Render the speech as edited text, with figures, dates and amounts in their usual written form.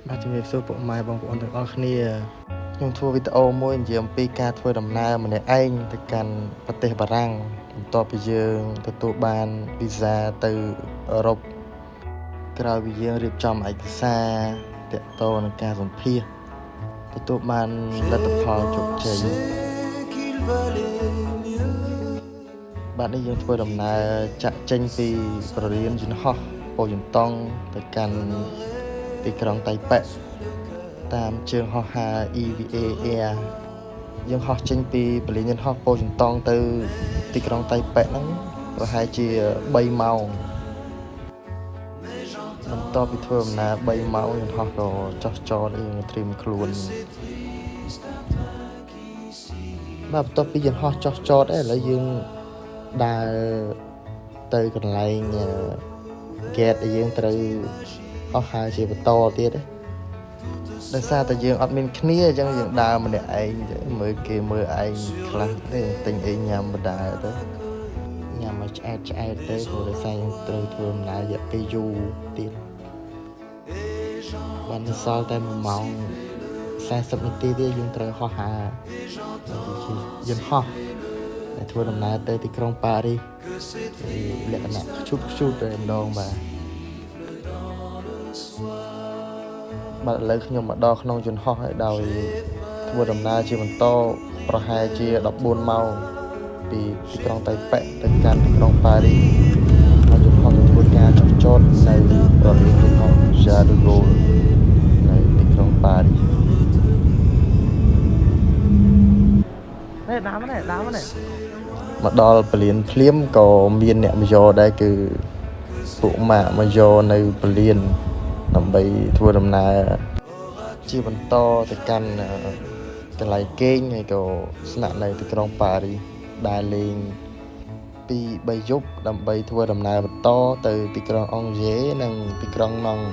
បាទជំរាបសួរពុកម៉ែបងប្អូនទាំងអស់គ្នាខ្ញុំធ្វើវីដេអូមួយនិយាយអំពីការធ្វើដំណើរម្នាក់ឯងទៅកាន់ប្រទេសបារាំងបន្ទាប់ពីយើងទទួលបានវីសាទៅអឺរ៉ុបក្រោយពីយើងរៀបចំឯកសារទាក់ទងនឹងការសម្ភាសន៍ទទួលបានលទ្ធផលជោគជ័យបាទនេះយើងធ្វើដំណើរចាក់ចេញពីប្ររៀនយន្តហោះប៉ូយន្តុងទៅកាន់ទីក្រុងតៃប៉េតាមជើងហោះហើរ EVA Air យើងហោះចេញពីពលានយន្តហោះប៉ូយន្តុងទៅទីក្រុងតៃប៉េហ្នឹងប្រហែលជា3ម៉ោងបន្ទាប់ពីធ្វើដំណើរ3ម៉ោងយន្តហោះក៏ចុះចតយើងត្រៀមខ្លួនបាទបន្ទាប់ពីយន្តហោះចុះចតឥឡូវយើងដើរទៅកន្លែង gate ដែលយើងត្រូវហោះហើរជាបន្តទៀតដោយសារតែយើងអត់មានគ្នាអញ្ចឹងយើងដើរម្នាក់ឯងទៅមើលគេមើលឯងខ្លះទេទិញអីញ៉ាំបដើទៅញ៉ាំឲ្យឆ្អែតទៅព្រោះដោយសារយើងត្រូវធ្វើដំណើររយៈពេលយូរទៀតបានសល់តែ1ម៉ោង40នាទីទៀតយើងត្រូវហោះហើរយន្តហោះដែលធ្វើដំណើរទៅទីក្រុងប៉ារីសលក្ខណៈខ្ជូតតែម្ដងបាទឥឡូវខ្ញុំមកដល់ក្នុងយន្តហោះហើយដោយធ្វើដំណើរជាបន្តប្រហែលជា14ម៉ោងពីទីក្រុងតៃប៉េទៅកាន់ទីក្រុងប៉ារីសហើយយន្តហោះធ្វើការចុះចតនៅប្រលានយន្តហោះ Charles de Gaulle នៅទីក្រុងប៉ារីសនេះដើមនេះមកដល់ពលានភ្លាមក៏មានអ្នកមកយកដែរគឺពួកម៉ាក់មកយកនៅពលានដើម្បីធ្វើដំណើរជាបន្តទៅកាន់កន្លែងគេងហើយក៏ស្នាក់នៅទីក្រុងប៉ារីសដើរលេង2-3យប់ដើម្បីធ្វើដំណើរបន្តទៅទីក្រុងអង់គ្លេសនិងទីក្រុងណង់